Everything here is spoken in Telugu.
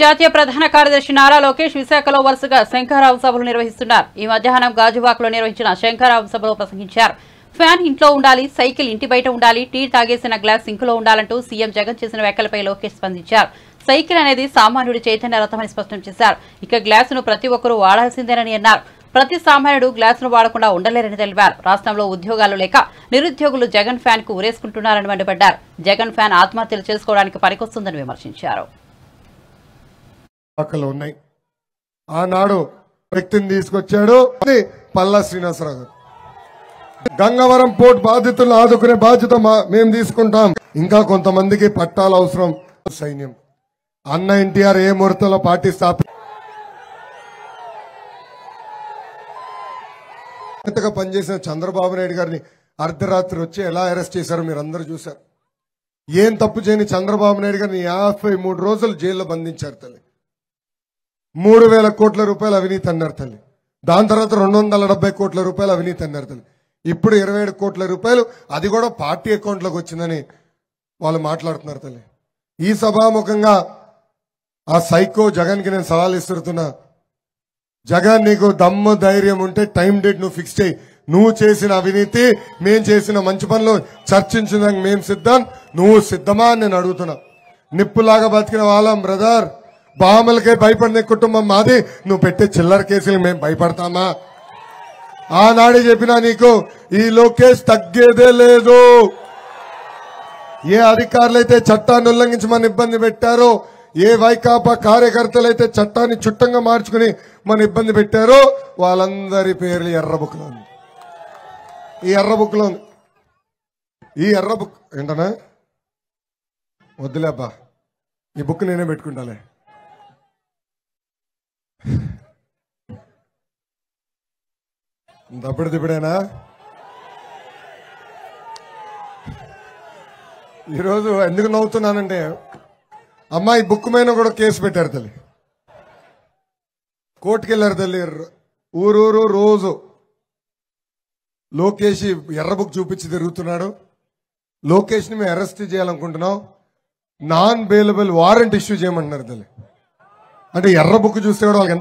జాతీయ ప్రధాన కార్యదర్శి నారా లోకేష్ విశాఖలో వరుసగా శంకరావు సభలు నిర్వహిస్తున్నారు. ఈ మధ్యాహ్నం గాజువాకలో నిర్వహించిన శంకరావు సభలో ప్రసంగించారు. ఫ్యాన్ ఇంట్లో ఉండాలి, సైకిల్ ఇంటి బయట ఉండాలి, టీ తాగేసిన గ్లాస్ సింకులో ఉండాలంటూ సీఎం జగన్ చేసిన వ్యాఖ్యలపై లోకేష్ స్పందించారు. సైకిల్ అనేది సామాన్యుడి చైతన్య రథమని స్పష్టం చేశారు. ఇక గ్లాసును ప్రతి ఒక్కరూ వాడాల్సిందేనని అన్నారు. ప్రతి సామాన్యుడు గ్లాసును వాడకుండా ఉండలేరని తెలిపారు. రాష్ట్రంలో ఉద్యోగాలు లేక నిరుద్యోగులు జగన్ ఫ్యాన్ కు ఉరేసుకుంటున్నారని మండిపడ్డారు. జగన్ ఫ్యాన్ ఆత్మహత్యలు చేసుకోవడానికి పనికొస్తుందని విమర్శించారు. ఆనాడు వ్యక్తిని తీసుకొచ్చాడు పల్లా శ్రీనివాసరావు గారు. గంగవరం పోర్ట్ బాధితులను ఆదుకునే బాధ్యత మేము తీసుకుంటాం. ఇంకా కొంతమందికి పట్టాలు అవసరం. సైన్యం అన్న ఎన్టీఆర్ ఏ ముహూర్తంలో పార్టీ స్థాపితగా పనిచేసిన చంద్రబాబు నాయుడు గారిని అర్ధరాత్రి వచ్చి ఎలా అరెస్ట్ చేశారో మీరు అందరూ చూశారు. ఏం తప్పు చేయని చంద్రబాబు నాయుడు గారిని 53 రోజులు జైల్లో బంధించారు తల్లి. 3,000 కోట్ల రూపాయలు అవినీతి అన్నారు తల్లి. దాని తర్వాత 270 కోట్ల రూపాయలు అవినీతి అన్నారు తల్లి. ఇప్పుడు 27 కోట్ల రూపాయలు అది కూడా పార్టీ అకౌంట్లోకి వచ్చిందని వాళ్ళు మాట్లాడుతున్నారు తల్లి. ఈ సభాముఖంగా ఆ సైకో జగన్కి నేను సవాల్ ఇస్తున్నా. జగన్, నీకు దమ్ము ధైర్యం ఉంటే టైం డేట్ నువ్వు ఫిక్స్ చేయి. నువ్వు చేసిన అవినీతి, మేం చేసిన మంచి పనులు చర్చించడానికి మేం సిద్ధం. నువ్వు సిద్ధమా అని నేను అడుగుతున్నా. నిప్పులాగా బతికిన వాళ్ళం బ్రదర్. బామలకే భయపడిన కుటుంబం మాది. నువ్వు పెట్టే చిల్లర కేసులు మేము భయపడతామా? ఆనాడే చెప్పినా నీకు, ఈ లోకేష్ తగ్గేదే లేదు. ఏ అధికారులైతే చట్టాన్ని ఉల్లంఘించి మన ఇబ్బంది పెట్టారో, ఏ వైకాపా కార్యకర్తలైతే చట్టాన్ని చుట్టంగా మార్చుకుని మన ఇబ్బంది పెట్టారో వాళ్ళందరి పేర్లు ఎర్రబుక్లో ఉంది. ఈ ఎర్రబుక్లో ఉంది. ఈ ఎర్రబుక్ ఏంటనా? వద్దులేబ్బా, ఈ బుక్ నేనే పెట్టుకుంటాలే. దప్పుడు దిప్పుడేనా? ఈరోజు ఎందుకు నవ్వుతున్నానంటే, అమ్మా ఈ బుక్ మీద కూడా కేసు పెట్టారు తల్లి. కోర్టుకు వెళ్ళారు తల్లి. ఊరూరు రోజు లోకేష్ ఎర్ర బుక్ చూపించి తిరుగుతున్నాడు. లోకేష్ ని మేము అరెస్ట్ చేయాలనుకుంటున్నాం, నాన్ బెయిలబుల్ వారెంట్ ఇష్యూ చేయమంటున్నారు తల్లి. అంటే ఎర్ర బుక్ చూస్తే కూడా వాళ్ళకి